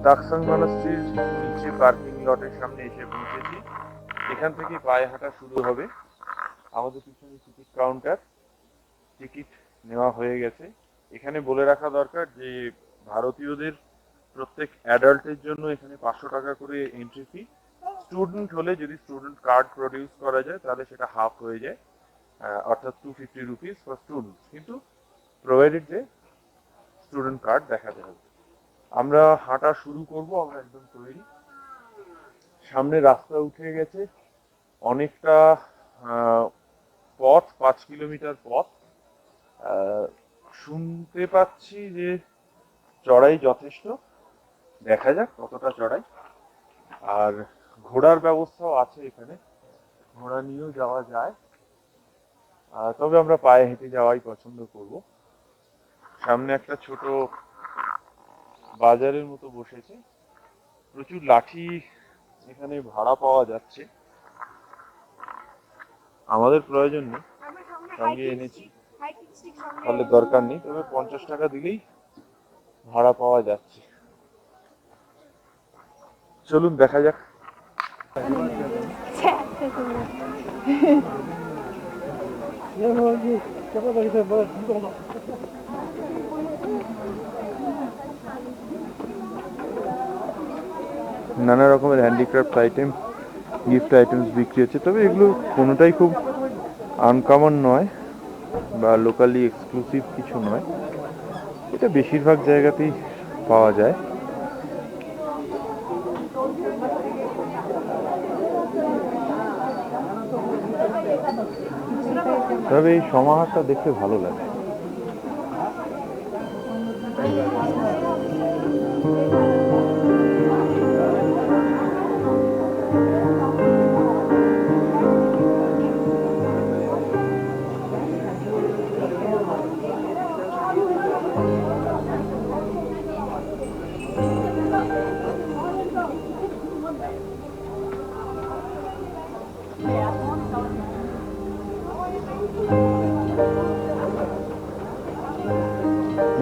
তাকসাং মনাস্ট্রির নিচে পার্কিং লটের সামনে এসে পৌঁছেছি। এখান থেকে পায়ে হাঁটা শুরু হবে। আমাদের পিছনে টিকিট কাউন্টার, টিকিট নেওয়া হয়ে গেছে। এখানে বলে রাখা দরকার যে ভারতীয়দের প্রত্যেক অ্যাডাল্টের জন্য এখানে 500 টাকা করে এন্ট্রি ফি। স্টুডেন্ট হলে যদি স্টুডেন্ট কার্ড প্রডিউস করা যায় তাহলে সেটা হাফ হয়ে যায়, অর্থাৎ 250 রুপিস ফর স্টুডেন্ট, কিন্তু প্রোভাইডেড যে স্টুডেন্ট কার্ড দেখাতে হবে। আমরা হাঁটা শুরু করব, আমরা একদম তৈরি। সামনে রাস্তা উঠে গেছে অনেকটা পথ, 5 কিলোমিটার পথ। শুনতে পাচ্ছি যে চড়াই যথেষ্ট, দেখা যাক কতটা চড়াই। আর ঘোড়ার ব্যবস্থাও আছে এখানে, ঘোড়া নিয়েও যাওয়া যায়, তবে আমরা পায়ে হেঁটে যাওয়াই পছন্দ করব। সামনে একটা ছোট বাজারের মতো বসেছে, প্রচুর লাঠি এখানে ভাড়া পাওয়া যাচ্ছে। আমাদের প্রয়োজন নেই, সঙ্গে এনেছি, তাহলে দরকার নেই, তবে 50 টাকা দিলেই ভাড়া পাওয়া যাচ্ছে। চলুন দেখা যাক। নানা রকমের হ্যান্ডিক্রাফট আইটেম, গিফট আইটেমস বিক্রি হচ্ছে, তবে এগুলো কোনোটাই খুব আনকমন নয় বা লোকালি এক্সক্লুসিভ কিছু নয়, এটা বেশিরভাগ জায়গাতেই পাওয়া যায়। তবে এই সমাহারটা দেখতে ভালো লাগে।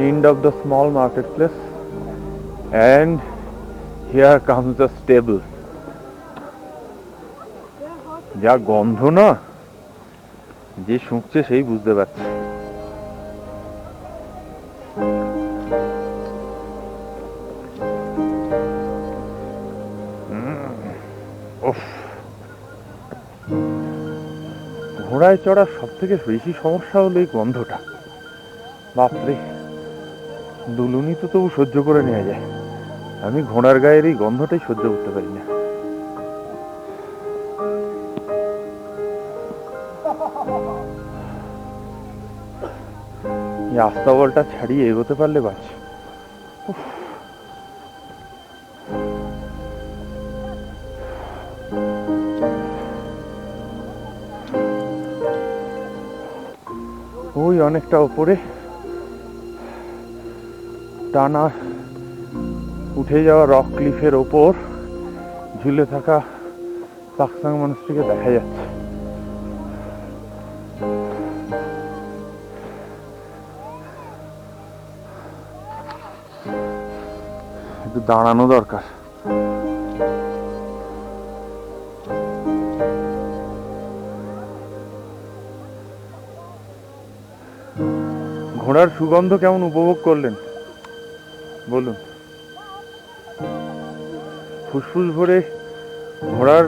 End of the small marketplace, and here comes the stable. যা গন্ধ না, যে শুঁকছে সেই বুঝতে পারছে। ঘোড়ায় চড়ার সব থেকে বেশি সমস্যা হলো এই গন্ধটা। বাপরে, দুলুনি তো তবু সহ্য করে নেওয়া যায়, আমি ঘোড়ার গায়ের এই গন্ধটাই সহ্য করতে পারি না। এই আস্তাবলটা ছাড়িয়ে এগোতে পারলে বাঁচি। ওই অনেকটা উপরে টানা উঠে যাওয়া রক ক্লিফের ওপর ঝুলে থাকা তাকসাং মনাস্ট্রিকে দেখা যাচ্ছে। একটু দাঁড়ানো দরকার। ঘোড়ার সুগন্ধ কেমন উপভোগ করলেন বলুন? ফুসফুস ভরে ঘোড়ার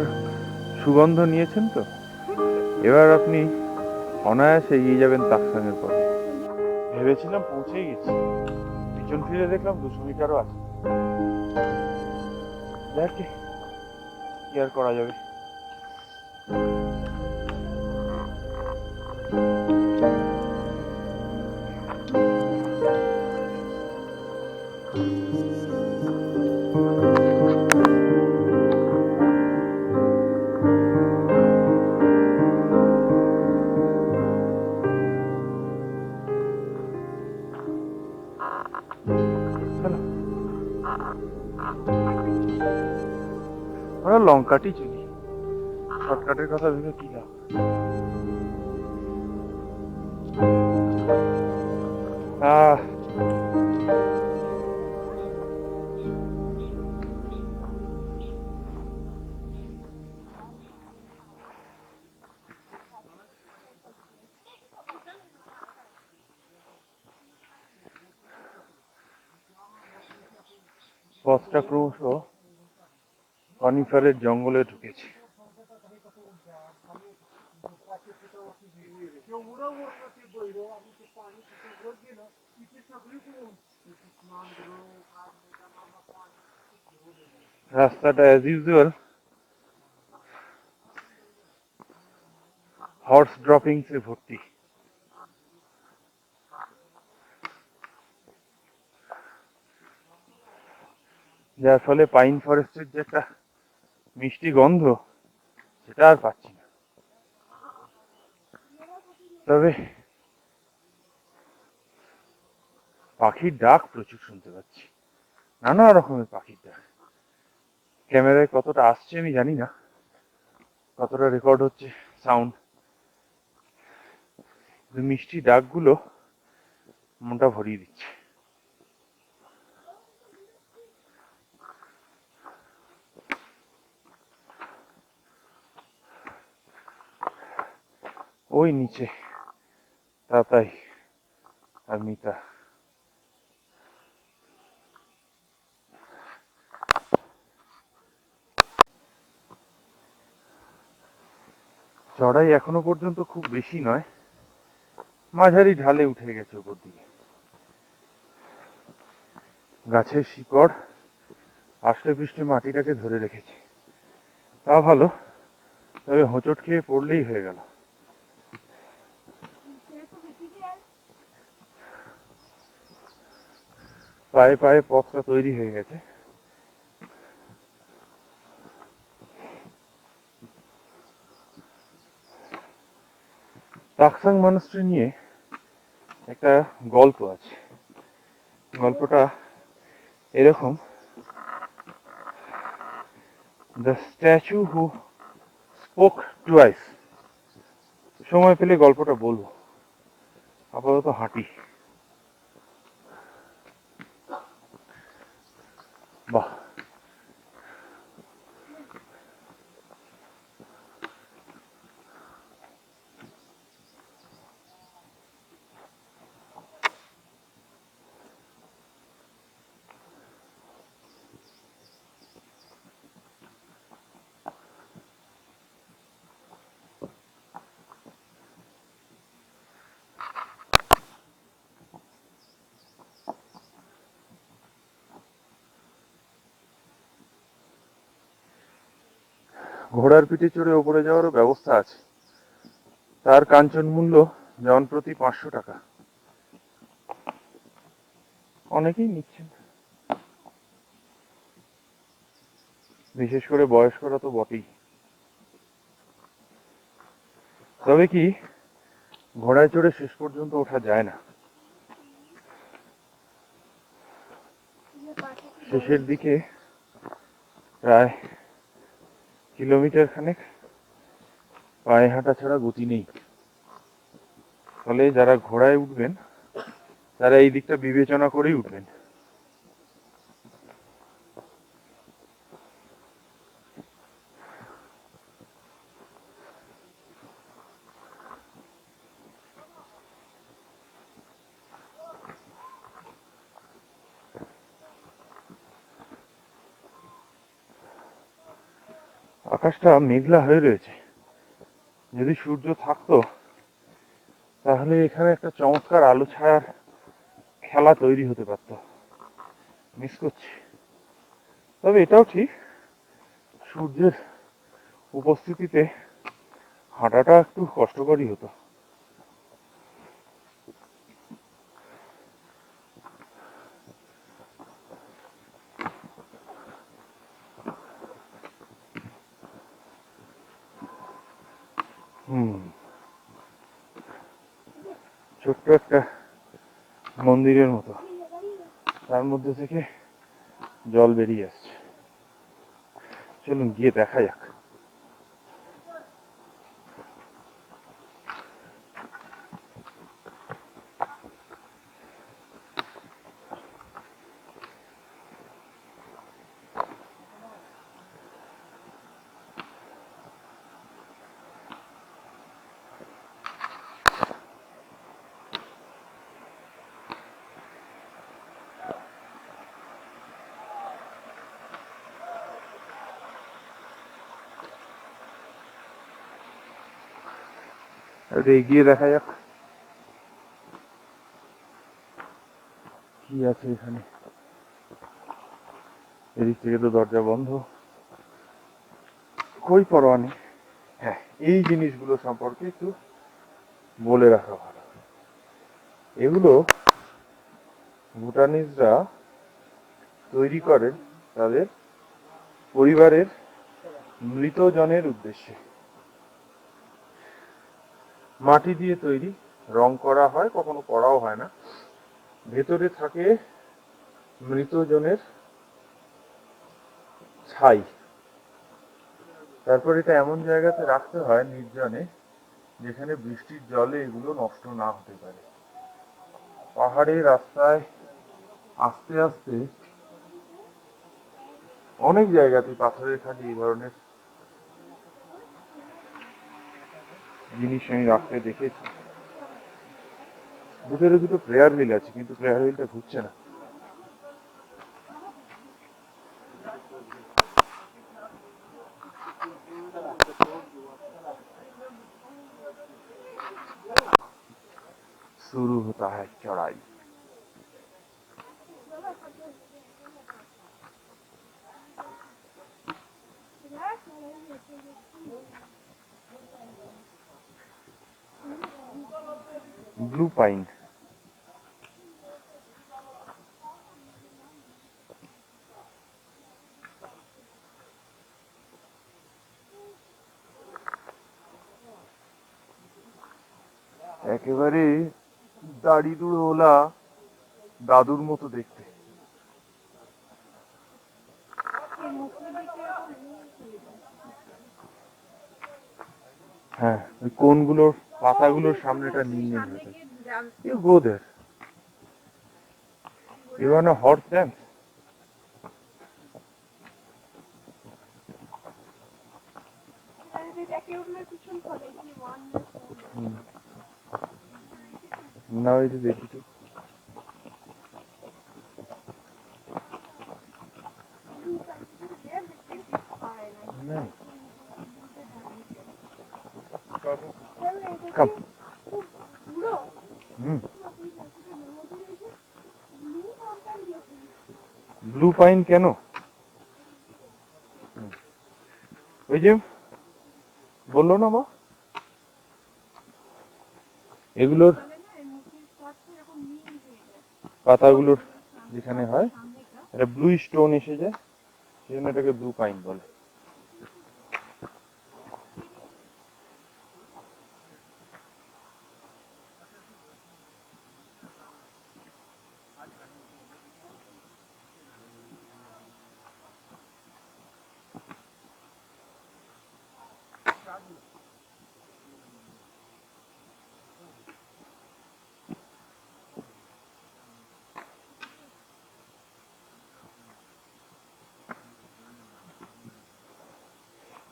সুগন্ধ নিয়েছেন তো? এবার আপনি অনায়াসে এগিয়ে যাবেন তাকসাংয়ের পথে। ভেবেছিলাম পৌঁছেই গেছি, পিছন ফিরে দেখলাম 200 মিটারও আছে। যাকে কি আর করা যাবে। আমরা লং কাটই চলি, শর্টকাটের কথা ভেবে কি লাভ। পথটা ক্রমশ কনিফারের জঙ্গলে ঢুকেছে। রাস্তাটা অ্যাজ ইউজুয়াল হর্স ড্রপিংসে ভর্তি। যার ফলে পাইন ফরেস্টের যে একটা মিষ্টি গন্ধ সেটা আর পাচ্ছি না। তবে পাখির ডাক প্রচুর শুনতে পাচ্ছি, নানা রকমের পাখির ডাক। ক্যামেরায় কতটা আসছে আমি জানি না, কতটা রেকর্ড হচ্ছে সাউন্ড, মিষ্টি ডাকগুলো মনটা ভরিয়ে দিচ্ছে। ওই নিচে তাতাই আর মিতা। চড়াই এখনো পর্যন্ত খুব বেশি নয়, মাঝারি ঢালে উঠে গেছে উপর দিকে। গাছের শিকড় আষ্টে পৃষ্ঠে মাটিটাকে ধরে রেখেছে, তা ভালো। তবে হোঁচট খেয়ে পড়লেই হয়ে গেল। পায়ে পায়ে পথটা তৈরি হয়ে গেছে। তাকসাং মনাস্ট্রি নিয়ে একটা গল্প আছে। গল্পটা এরকম: the statue who spoke twice. সময় পেলে গল্পটা বলবো, আপাতত হাঁটি। বাহ, ঘোড়ার পিঠে চড়ে ওপরে যাওয়ারও ব্যবস্থা আছে। তার কাঞ্চন মূল্য জন প্রতি 500 টাকা। অনেকেই নিচ্ছেন, বিশেষ করে বয়স্করা তো বটেই। তবে কি, ঘোড়ায় চড়ে শেষ পর্যন্ত ওঠা যায় না। শেষের দিকে প্রায় কিলোমিটার খানেক পায়ে হাঁটা ছাড়া গতি নেই। ফলে যারা ঘোড়ায় উঠবেন তারা এই দিকটা বিবেচনা করেই উঠবেন। আকাশটা মেঘলা হয়ে রয়েছে। যদি সূর্য থাকতো তাহলে এখানে একটা চমৎকার আলো ছায়ার খেলা তৈরি হতে পারত। মিস করছি। তবে এটাও ঠিক, সূর্যের উপস্থিতিতে হাঁটাটা একটু কষ্টকরই হতো। ছোট্ট একটা মন্দিরের মতো, তার মধ্যে থেকে জল বেরিয়ে আসছে। চলুন গিয়ে দেখা যাক। একটু এগিয়ে দেখা যাক কি আছে এখানে। এদিক থেকে তো দরজা বন্ধ, কই পরোয়া নেই। হ্যাঁ, এই জিনিসগুলো সম্পর্কে একটু বলে রাখা ভালো। এগুলো ভুটানিজরা তৈরি করেন তাদের পরিবারের মৃতজনের উদ্দেশ্যে। মাটি দিয়ে তৈরি, রং করা হয়, কখনো করাও হয় না। ভেতরে থাকে মৃতজনের ছাই। তারপর এটা এমন জায়গাতে রাখতে হয় নির্জনে, যেখানে বৃষ্টির জলে এগুলো নষ্ট না হতে পারে। পাহাড়ের রাস্তায় আস্তে আস্তে অনেক জায়গাতে পাথরের খালি এই ধরনের জিনিস আমি রাখতে দেখেছি। ভিতরে দুটো প্রেয়ার হুইল আছে, কিন্তু প্রেয়ার হুইলটা ঘুরছে না। শুরু হতা হ্যায় চড়াই। ব্লু পাইন, একেবারে দাড়ি দুড়োওয়ালা দাদুর মতো দেখতে। হ্যাঁ, ওই কোনগুলোর পাতাগুলোর সামনেটা নীল নীল হয়ে থাকে। You go there. You want a horse dance? না, ওই যে দেখি তো। नहीं, कब? ব্লু পাইন কেন? ওই যে বললো না মা, এগুলোর পাতাগুলোর যেখানে হয় এটা ব্লু স্টোন এসে যায়, সেজন্য এটাকে ব্লু পাইন বলে।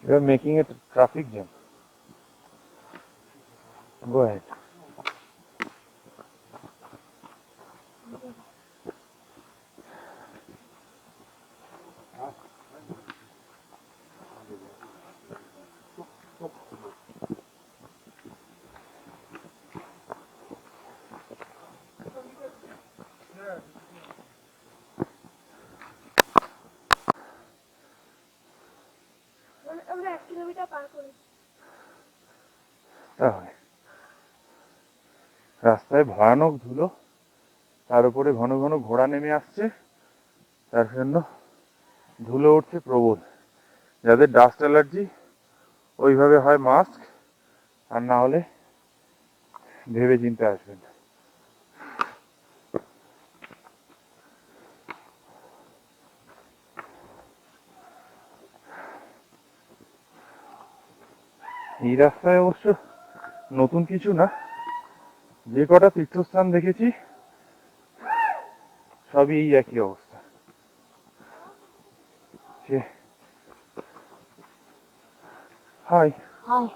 You are making a traffic jam. Go ahead. তাহলে রাস্তায় ভয়ানক ধুলো, তার উপরে ঘন ঘন ঘোড়া নেমে আসছে, তার জন্য ধুলো উঠছে প্রবল। যাদের ডাস্ট অ্যালার্জি ওইভাবে হয় মাস্ক, আর না হলে ভেবে চিন্তে আসবেন। এই রাস্তায় অবশ্য নতুন কিছু না, যে কটা তীর্থস্থান দেখেছি সবই এই একই অবস্থা। হাই হাই,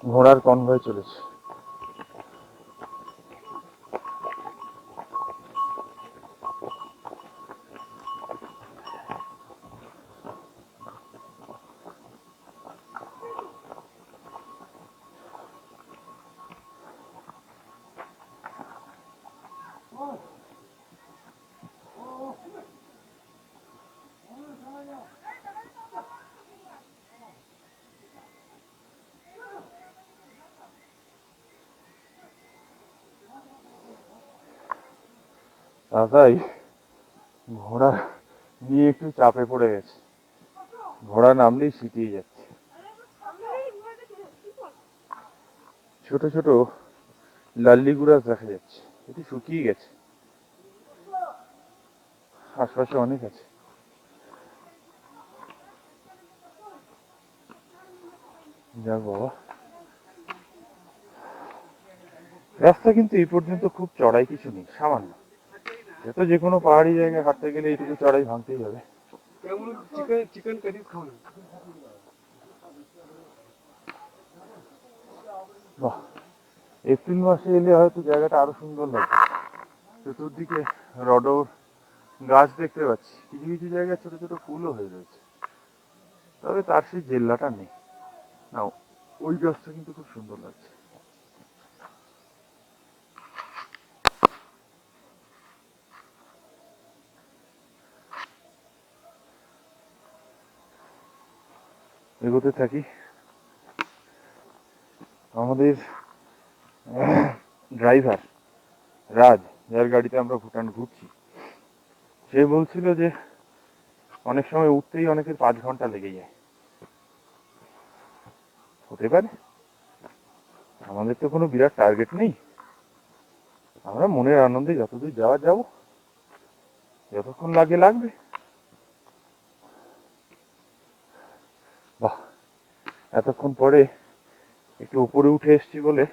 ঘোড়ার কনভয় চলেছে। দাদাই ঘোড়া নিয়ে একটু চাপে পড়ে গেছে, ঘোড়া নামলেই সিটিয়ে যাচ্ছে। ছোট ছোট লাল্লি গুড়া দেখা যাচ্ছে, এটি শুকিয়ে গেছে, আশপাশে অনেক আছে। যাক বাবা, রাস্তা কিন্তু এই পর্যন্ত খুব চড়াই কিছু নেই, সামান্য। এত যে কোনো পাহাড়ি জায়গায় হাঁটতে গেলে এইটুকু চড়াই ভাঙতেই হবে। বাহ, এপ্রিল মাসে এলে হয়তো জায়গাটা আরো সুন্দর লাগবে। চতুর্দিকে রডর গাছ দেখতে পাচ্ছি, কিছু কিছু জায়গায় ছোট ছোট ফুলও হয়ে রয়েছে, তবে তার সেই জেল্লাটা নেই। না, ওই গাছটা কিন্তু খুব সুন্দর লাগছে। এগোতে থাকি। আমাদের ড্রাইভার রাজ, যার গাড়িতে আমরা ভুটান ঘুরছি, সে বলছিল যে অনেক সময় উঠতেই অনেকের 5 ঘন্টা লেগে যায়। হতে পারে, আমাদের তো কোনো বিরাট টার্গেট নেই, আমরা মনের আনন্দে যতদূর যাওয়ার যাব, যতক্ষণ লাগে লাগবে। বাহ, এতক্ষণ পরে একটু উপরে উঠে এসছি বলে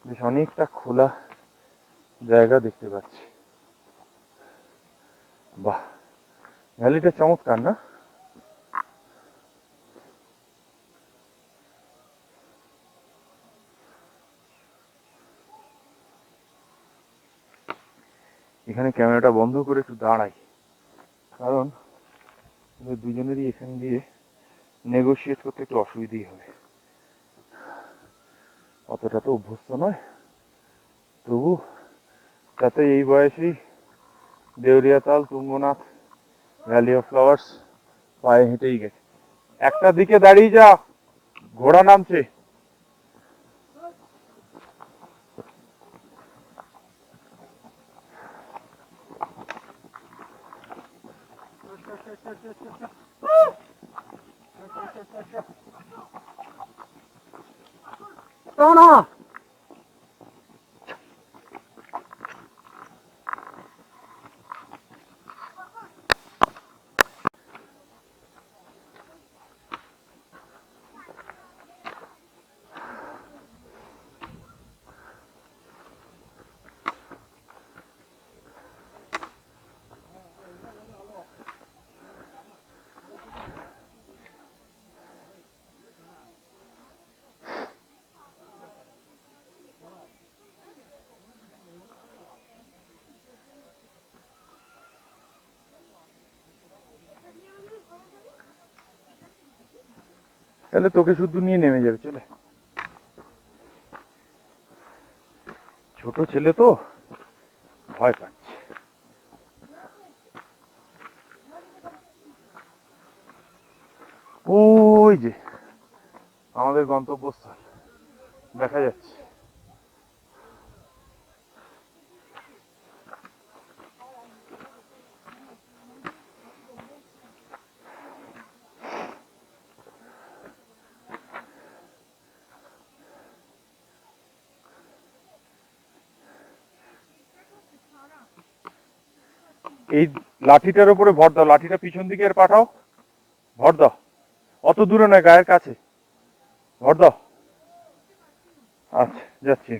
বেশ অনেকটা খোলা জায়গা দেখতে পাচ্ছি। বাহ, ভ্যালিটা চমৎকার না? এখানে ক্যামেরাটা বন্ধ করে একটু দাঁড়াই, কারণ দুজনেরই এখান দিয়ে নেগোশিয়েট করতে একটু অসুবিধাই হবে। অতটা তো অভ্যস্ত নয়, তবু তাতে এই বয়সেই দেউরিয়াতাল, তুঙ্গনাথ, ভ্যালি অফ ফ্লাওয়ার্স পায়ে হেঁটেই গেছে। একটা দিকে দাঁড়িয়ে যা, ঘোড়া নামছে। তাহলে তোকে শুধু নিয়ে নেমে যাবে, চলে। ছোট ছেলে তো, ভয় পাচ্ছে। ওই যে আমাদের গন্তব্যস্থল দেখা যাচ্ছে। এই লাঠিটার উপরে ভর দাও, লাঠিটা পিছন দিকে আর পাঠাও, ভর দাও। অত দূরে নয়, গায়ের কাছে ভর দাও। আচ্ছা, যাচ্ছি।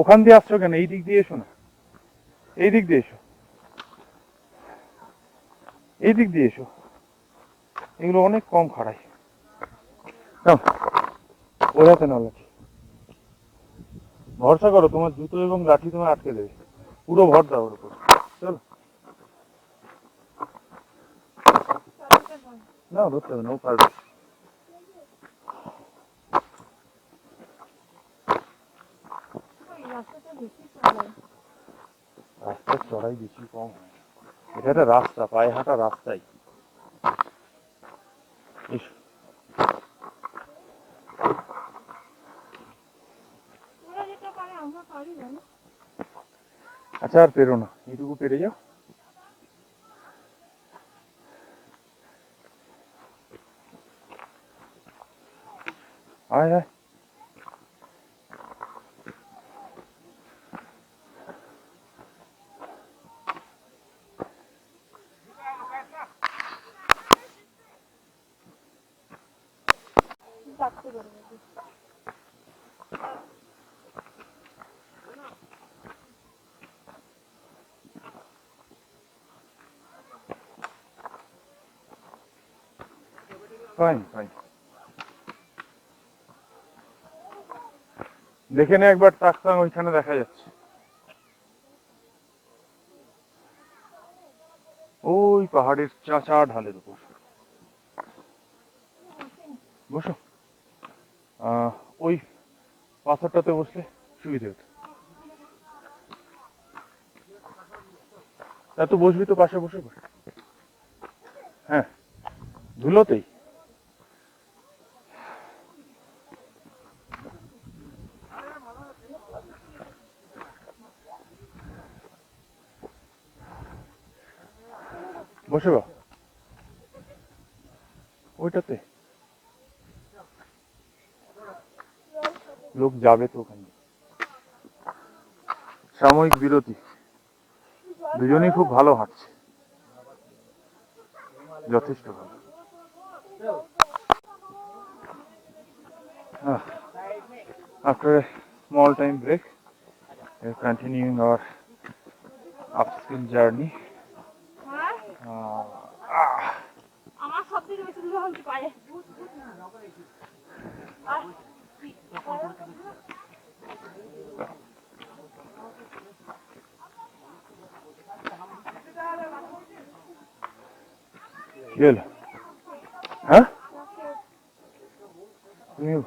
ওখান দিয়ে আসছো কেন? এই দিক দিয়ে এসো না, এই দিক দিয়ে এসো, এই দিক দিয়ে এসো। এগুলো অনেক কম খাড়াই। ওর হাতে না লাঠি, ভরসা করো তোমার জুতো এবং লাঠি তোমার আটকে দেবে, পুরো ভর দাও ওর উপর। চলো না, ধরতে হবে না, ও পারবে। রাস্তার চড়াই বেশি কম হয়, এটা একটা রাস্তা, পায়ে হাঁটা রাস্তাই। আচ্ছা আর পেরো না, এইটুকু পেরে যাও। আয় আয়, ফাইন ফাইন। দেখে নে একবার টাকসাং, ওইখানে দেখা যাচ্ছে ওই পাহাড়ের চাচা ঢালের উপর। বসো, ওই পাথরটাতে বসলে সুবিধে হতো। তা তো বসবি তো পাশে বসে বসে, হ্যাঁ ধুলোতেই। বসে বা ওইটাতে লোক যাবে তো ওখানে। সাময়িক বিরতি, দুজনেই খুব ভালো হাঁটছে, যথেষ্ট ভালো। After a small time break, we are continuing our upskill journey. আমার সবথেকে বেশি দূর হচ্ছে পায়ে। কি হলো? হ্যাঁ তুমিও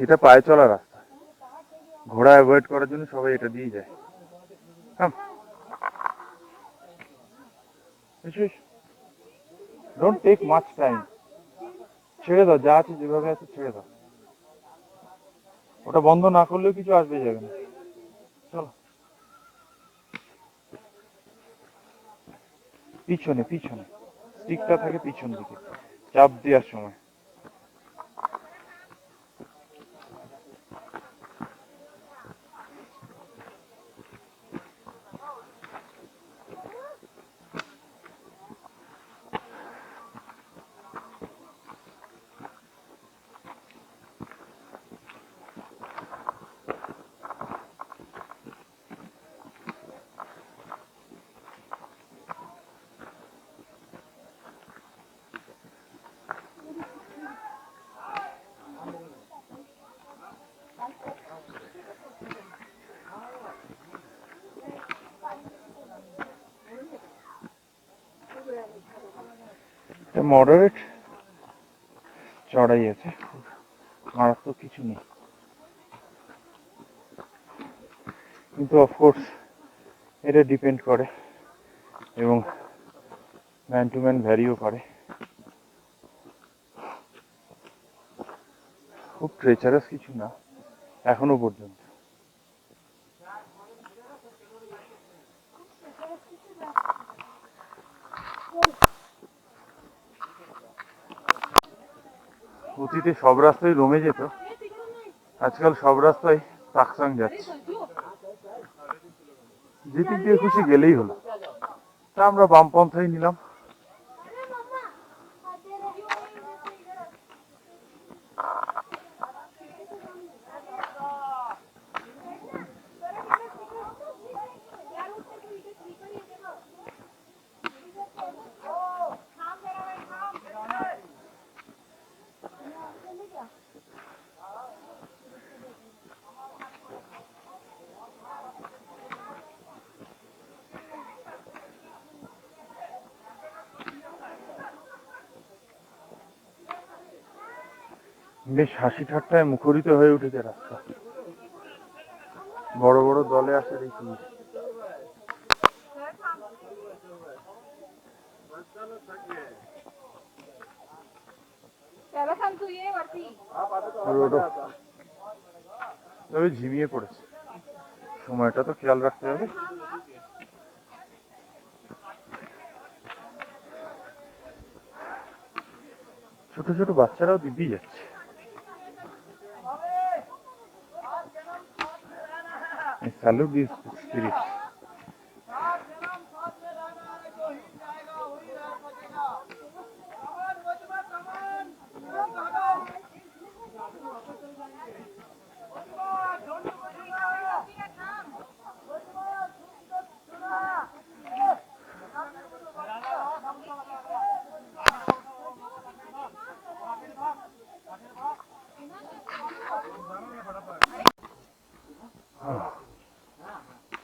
এটা পায়ে চলা রাস্তা, ঘোড়া অ্যাভয়েড করার জন্য সবাই এটা দিয়ে যায়। ডোন্ট টেক মাচ টাইম, ছেড়ে দাও, যা আছে যেভাবে আছে ছেড়ে দাও, ওটা বন্ধ না করলেও কিছু আসবে যাবে না। চলো পিছনে পিছনে, স্টিকটা থাকে পিছন দিকে, চাপ দেওয়ার সময়। মডারেট চড়াই আছে, মারাত্মক কিছু নেই, কিন্তু অফকোর্স এটা ডিপেন্ড করে এবং ম্যান টু ম্যান ভ্যারিও করে। খুব ট্রেচারাস কিছু না এখনো পর্যন্ত। অতীতে সব রাস্তায় রমে যেত, আজকাল সব রাস্তায় তাকসাং যাচ্ছে, যেদিক দিয়ে খুশি গেলেই হলো। তা আমরা বামপন্থাই নিলাম। বেশ হাসি ঠাট্টায় মুখরিত হয়ে উঠেছে রাস্তা, বড় বড় দলে আসার এই পুলিশ। তবে ঝিমিয়ে পড়েছে, সময়টা তো খেয়াল রাখতে হবে। ছোট ছোট বাচ্চারাও দিব্যি যাচ্ছে। Salute this spirit.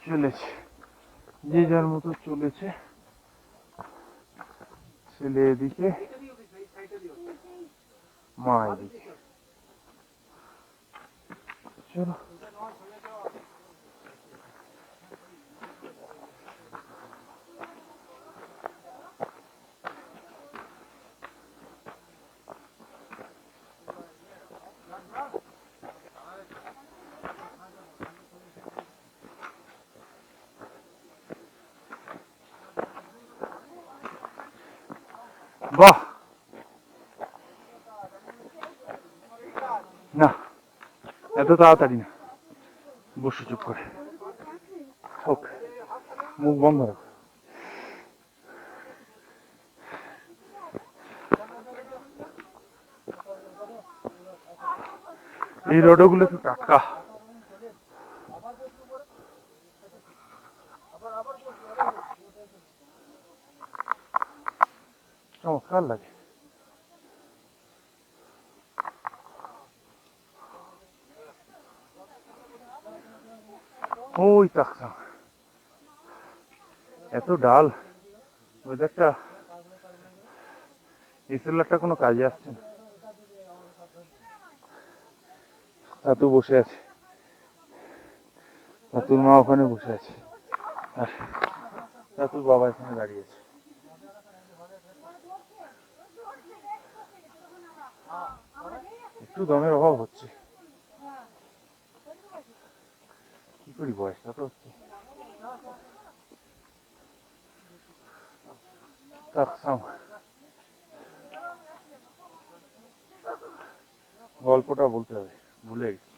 চলেছে, যে যার মতো চলেছে। ছেলে এদিকে, মা এদিকে। চলো। বাহ, না এত তাড়াতাড়ি না, বসে চুপ করে। হোক, মুখ বন্ধ রাখ। এই রোডগুলো একটু টাটকা, চমৎকার লাগে। ওই তাকসাং, এত ডাল, ওয়েদারটা, এই সেলারটা কোনো কাজে আসছে না। তাতু বসে আছে, তাতুর মা ওখানে বসে আছে, আর তাতুর বাবা এখানে দাঁড়িয়ে আছে। একটু দমের অভাব হচ্ছে, কি করি, বয়সটা তো হচ্ছে। তাকসাং, গল্পটা বলতে হবে, ভুলে গেছি।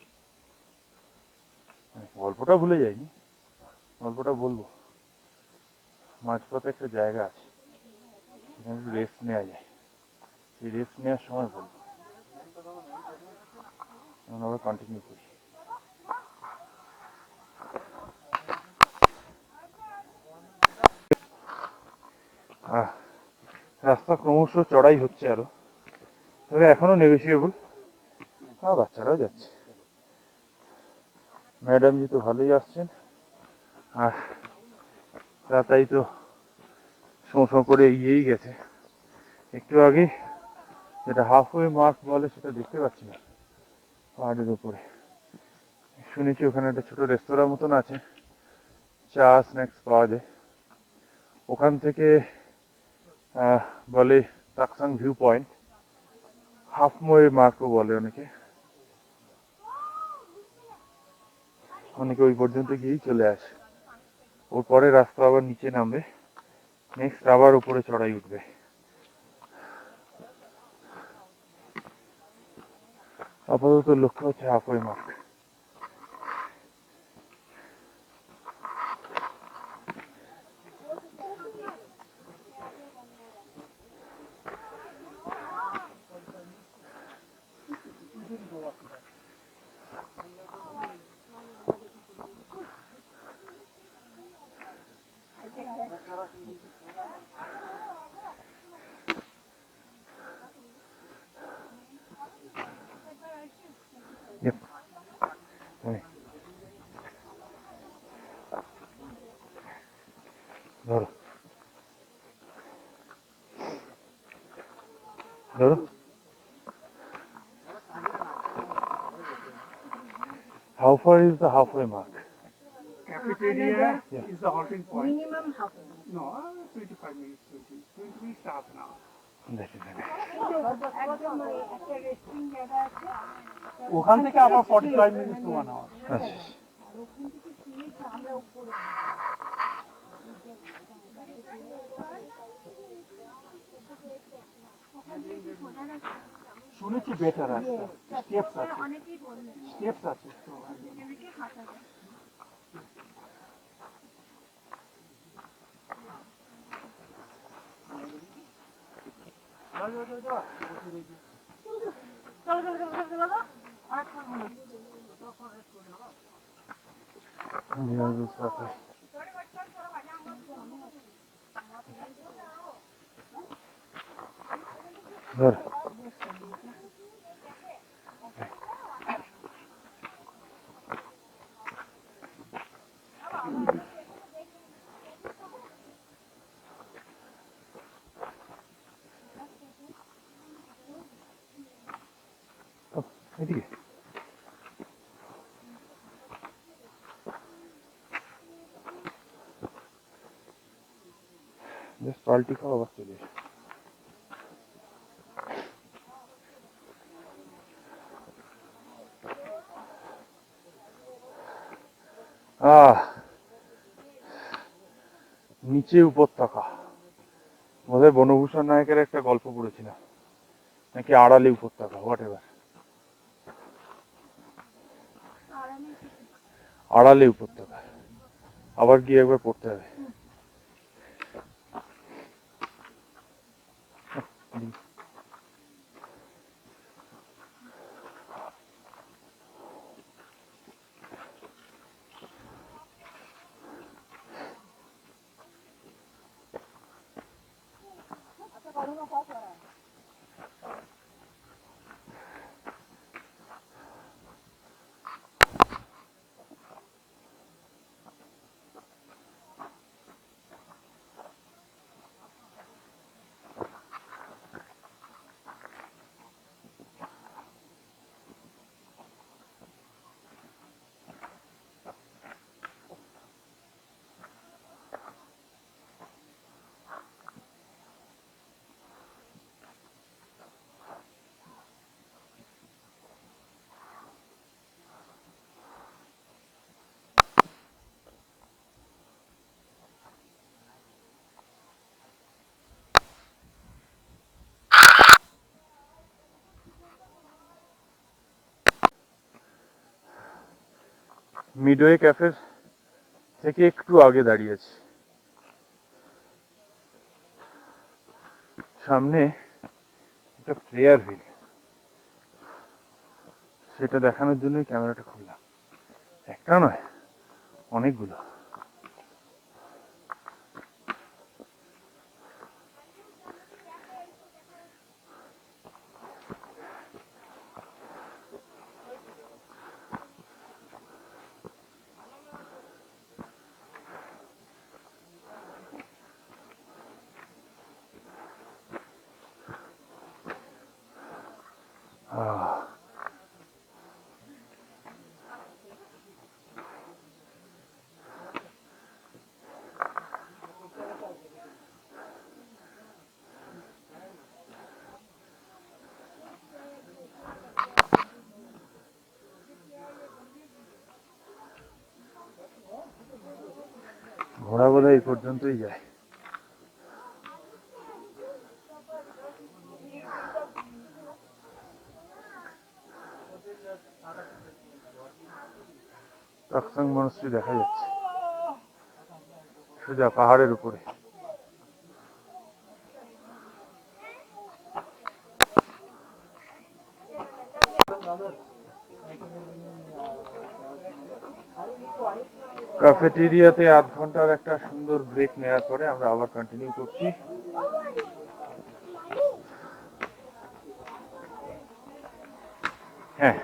গল্পটা ভুলে যাইনি, গল্পটা বলবো। মাঝপথে একটা জায়গা আছে, সেখানে রেস্ট নেওয়া যায়, সেই রেস্ট নেওয়ার সময় বলবো। আমরা কন্টিনিউ করি। রাস্তা ক্রমশ চড়াই হচ্ছে আরো, তবে এখনো নেগোসিয়েবল। বাচ্চারাও যাচ্ছে, ম্যাডামজি তো ভালোই আসছেন, আর তাই তো শোঁ করে এগিয়েই গেছে। একটু আগে যেটা হাফওয়ে মার্ক বলে সেটা দেখতে পাচ্ছি না পাহাড়ের উপরে। শুনেছি ওখানে একটা ছোট রেস্তোরাঁ মতন আছে, চা স্ন্যাক্স পাওয়া যায়। ওখান থেকে বলে তাকসাং ভিউ পয়েন্ট, হাফওয়ে মার্কও বলে অনেকে। অনেকে ওই পর্যন্ত গিয়েই চলে আসে। ওর পরে রাস্তা আবার নিচে নামবে, নেক্সট আবার উপরে চড়াই উঠবে। আপাতত লক্ষ্য হচ্ছে হাফওয়ে মার্ক। Yep. Hey. ধরো ধরো। How far is the halfway mark? Cafeteria Yeah. is the halting point. Minimum half an hour. No, 25 minutes, 20 minutes, half an hour. That is it. একদম একটা রেস্টিং জায়গা আছে ওখান থেকে আবার 45 minutes to 1 hour. আচ্ছা, আর ওখান থেকে শুনেছি আমরা উপরে শুনেছি বেটার আছে, স্টেপস আছে, অনেকেই বললেন স্টেপস আছে তো এদিকে হাঁটা যায় চলো চলো চলো চলো চলো অনেক করবো না Yeah, this way. ধর। এদিকে জাস্ট পাল্টি খাওয়া আবার চলে এসো। নিচে উপত্যকা, বোধহয় বনভূষণ নায়কের একটা গল্প পড়েছিলাম, নাকি আড়ালে উপত্যকা, হোয়াট এভার। আড়ালে উপত্যকা, আবার গিয়ে একবার পড়তে হবে। মিডওয়ে ক্যাফের থেকে একটু আগে দাঁড়িয়েছি, সামনে একটা প্লেয়ার হুইল, সেটা দেখানোর জন্যই ক্যামেরাটা খুললাম। একটা নয়, অনেকগুলো। ঘোড়া বোধহয় এই পর্যন্তই যায়। তাকসাং মনস্ট্রি দেখা যাচ্ছে সোজা পাহাড়ের উপরে। ক্যাফেটেরিয়াতে আধ ঘন্টার একটা সুন্দর ব্রেক নেওয়ার পরে আমরা আবার কন্টিনিউ করছি। হ্যাঁ,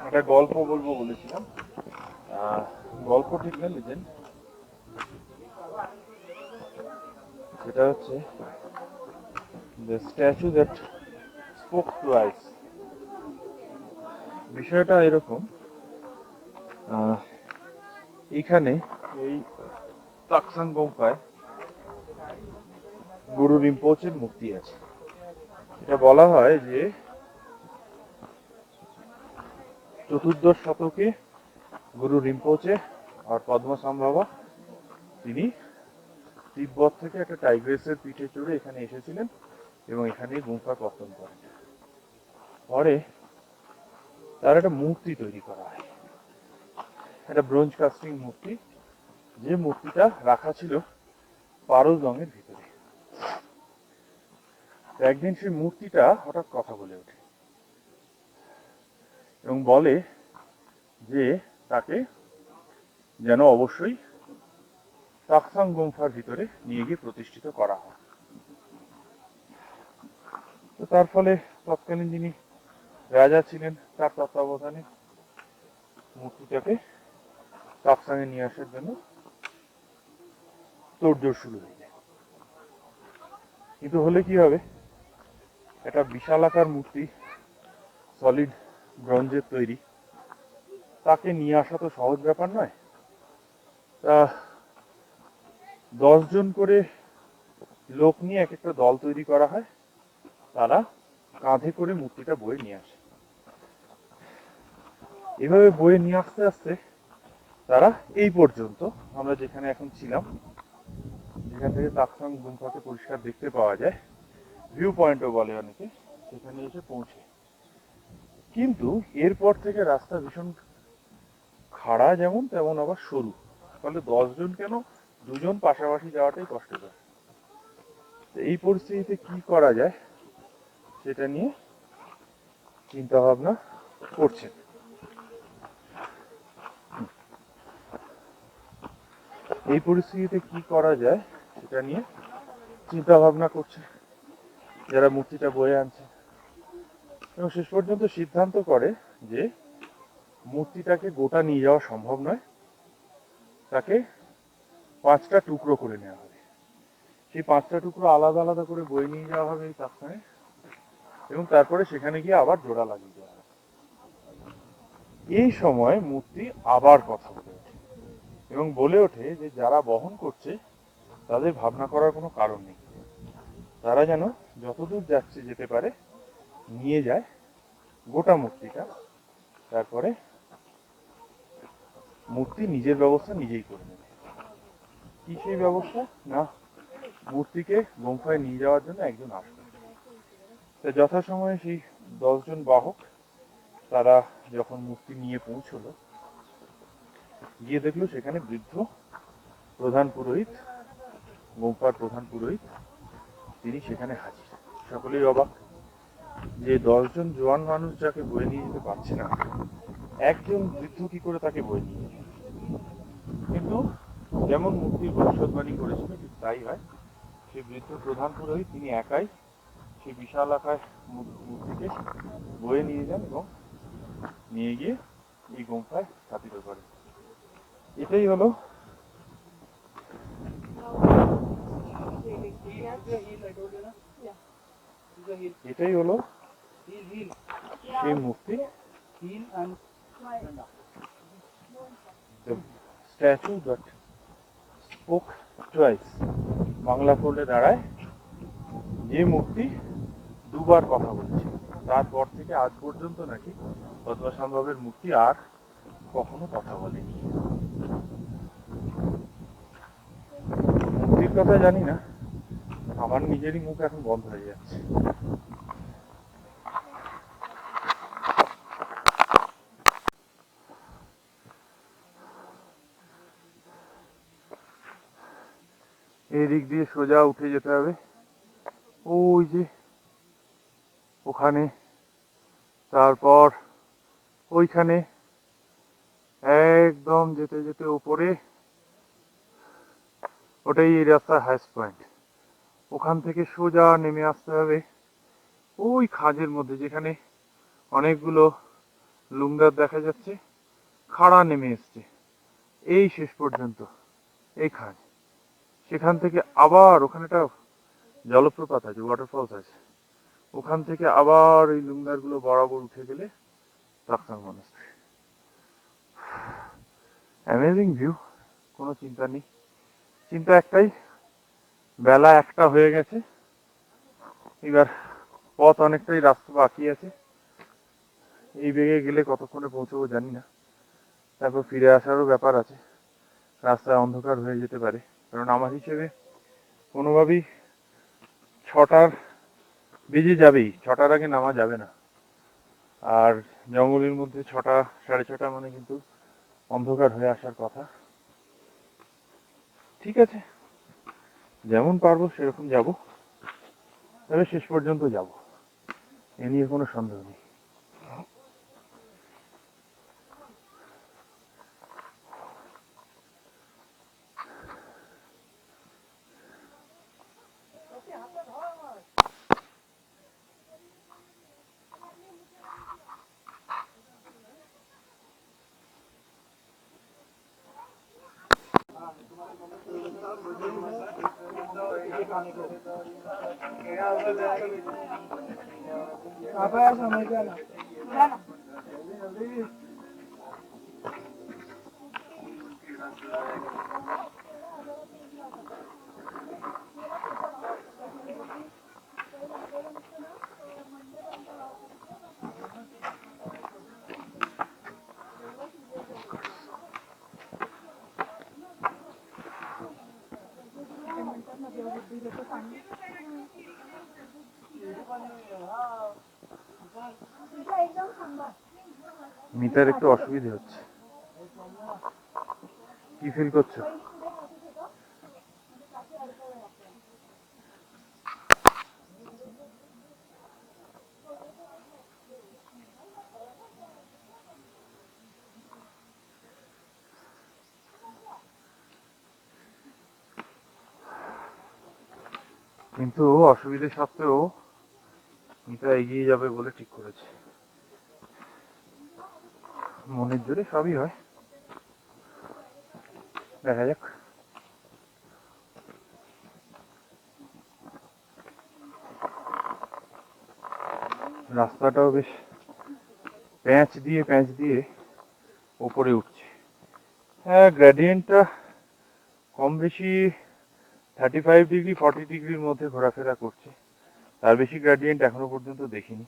একটা গল্প বলবো বলেছিলাম, গল্প ঠিক না লিজেন্ড। সেটা হচ্ছে the statue that spoke twice. বিষয়টা এরকম, এখানে এই তাকসাং গোম্পায় গুরু রিম্পোচের মূর্তি আছে। এটা বলা হয় যে 14th শতকে গুরু রিম্পোচে আর পদ্মসম্ভবা তিনি তিব্বত থেকে একটা টাইগ্রেসের পিঠে চড়ে এখানে এসেছিলেন এবং এখানে গুম্ফা পতন করেন। পরে তার একটা মূর্তি তৈরি করা হয়, একটা ব্রোঞ্জ কাস্টিং মূর্তি, যে মূর্তিটা রাখা ছিল পারলদঙের ভিতরে। একদিন সেই মূর্তিটা হঠাৎ কথা বলে ওঠে এবং বলে যে তাকে যেন অবশ্যই তাকসাং গুম্ফার ভিতরে নিয়ে গিয়ে প্রতিষ্ঠিত করা হয়। তো তার ফলে তৎকালীন যিনি রাজা ছিলেন তার তত্ত্বাবধানে মূর্তিটাকে তাকসাংয়ে নিয়ে আসার জন্য তোড়জোড় শুরু হয়ে যায়। কিন্তু হলে কি হবে, একটা বিশালাকার মূর্তি, সলিড ব্রোঞ্জের তৈরি, তাকে নিয়ে আসা তো সহজ ব্যাপার নয়। তা 10 জন করে লোক নিয়ে এক একটা দল তৈরি করা হয়, তারা কাঁধে করে মূর্তিটা বয়ে নিয়ে আসে। এভাবে বয়ে নিয়ে আসতে আসতে তারা এই পর্যন্ত, আমরা যেখানে এখন ছিলাম, যেখান থেকে তাকসাং গুম্ফাকে পরিষ্কার দেখতে পাওয়া যায়, ভিউ পয়েন্টও বলে অনেকে, সেখানে এসে পৌঁছে। কিন্তু এরপর থেকে রাস্তা ভীষণ খাড়া যেমন তেমন আবার সরু, ফলে 10 জন কেন 2 জন পাশাপাশি যাওয়াটাই কষ্টকর। এই পরিস্থিতিতে কি করা যায় সেটা নিয়ে চিন্তা ভাবনা করছেন। এই পরিস্থিতিতে কি করা যায় সেটা নিয়ে চিন্তা ভাবনা করছে যারা মূর্তিটা বয়ে আনছে, এবং শেষ পর্যন্ত সিদ্ধান্ত করে যে মূর্তিটাকে গোটা নিয়ে যাওয়া সম্ভব নয়, তাকে 5টা টুকরো করে নেওয়া হবে। সেই 5টা টুকরো আলাদা আলাদা করে বয়ে নিয়ে যাওয়া হবে এই তাকসাংয়ে, এবং তারপরে সেখানে গিয়ে আবার জোড়া লাগিয়ে দেওয়া হবে। এই সময় মূর্তি আবার কথা বলে ওঠে এবং বলে ওঠে যে যারা বহন করছে তাদের ভাবনা করার কোনো কারণ নেই, তারা যেন যতদূর যাচ্ছে যেতে পারে নিয়ে যায় গোটা মূর্তিটা, তারপরে মূর্তি নিজের ব্যবস্থা নিজেই করে নেবে। কি সেই ব্যবস্থা? না, মূর্তিকে গুম্ফায় নিয়ে যাওয়ার জন্য একজন আসবে। তা যথাসময়ে সেই 10 জন বাহক তারা যখন মূর্তি নিয়ে পৌঁছলো, গিয়ে দেখলো সেখানে বৃদ্ধ প্রধান পুরোহিত, গুম্ফার প্রধান পুরোহিত, তিনি সেখানে হাজির। সকলেই অবাক যে 10 জন জোয়ান মানুষ যাকে বয়ে নিয়ে যেতে পারছে না, একজন বৃদ্ধ কি করে তাকে বয়ে নিয়ে যাবে। কিন্তু যেমন মূর্তির ভবিষ্যৎবাণী করেছিল ঠিক তাই হয়। সেই বৃদ্ধ প্রধান পুরোহিত তিনি একাই সেই বিশাল আকার মূর্তিকে বয়ে নিয়ে যান এবং নিয়ে গিয়ে এই গুম্ফায় স্থাপিত করেন। এটাই হলো সেই মূর্তি, statue that spoke twice. Bangla পড়লে দাঁড়ায় যে মূর্তি দুবার কথা বলেছে। তারপর থেকে আজ পর্যন্ত নাকি পদ্মসম্ভবের মূর্তি আর কখনো কথা বলেনি। মূর্তির কথা জানি না, আমার নিজেরই মুখ এখন বন্ধ হয়ে যাচ্ছে। এই দিক দিয়ে সোজা উঠে যেতে হবে, ওই যে ওখানে, তারপর ওইখানে, একদম যেতে যেতে উপরে, ওটাই এই রাস্তার হাইস্ট পয়েন্ট। ওখান থেকে সোজা নেমে আসতে হবে ওই খাঁজের মধ্যে, যেখানে অনেকগুলো লুমদার দেখা যাচ্ছে, খাড়া নেমে এসছে এই শেষ পর্যন্ত এই খাঁজ। সেখান থেকে আবার ওখানে একটা জলপ্রপাত আছে, ওয়াটারফলস আছে, ওখান থেকে আবার ওই লুমদার গুলো বরাবর উঠে গেলে তাকসাং মনাস্ট্রি। অ্যামেজিং ভিউ, কোনো চিন্তা নেই। চিন্তা একটাই, বেলা 1টা হয়ে গেছে, এবার পথ অনেকটাই রাস্তা বাকি আছে। এই বেগে গেলে কতক্ষণে পৌঁছবো জানি না, তারপর ফিরে আসারও ব্যাপার আছে, রাস্তায় অন্ধকার হয়ে যেতে পারে। কারণ আমার হিসেবে কোনোভাবেই 6টার বেজে যাবেই, 6টার আগে নামা যাবে না। আর জঙ্গলের মধ্যে 6টা 6:30 মানে কিন্তু অন্ধকার হয়ে আসার কথা। ঠিক আছে, যেমন পারবো সেরকম যাব, তবে শেষ পর্যন্ত যাব, এ নিয়ে কোনো সন্দেহ নেই। মিতার একটু অসুবিধে হচ্ছে, কি ফিল করছো? কিন্তু অসুবিধে সত্ত্বেও মিতা এগিয়ে যাবে বলে ঠিক করেছে। মনের জোরে সবই হয়, দেখা যাক। রাস্তাটাও বেশ প্যাঁচ দিয়ে ওপরে উঠছে। হ্যাঁ, গ্রেডিয়েন্টটা কম বেশি 35 ডিগ্রি 40 ডিগ্রির মধ্যে ঘোরাফেরা করছে, তার বেশি গ্রেডিয়েন্ট এখনো পর্যন্ত দেখিনি।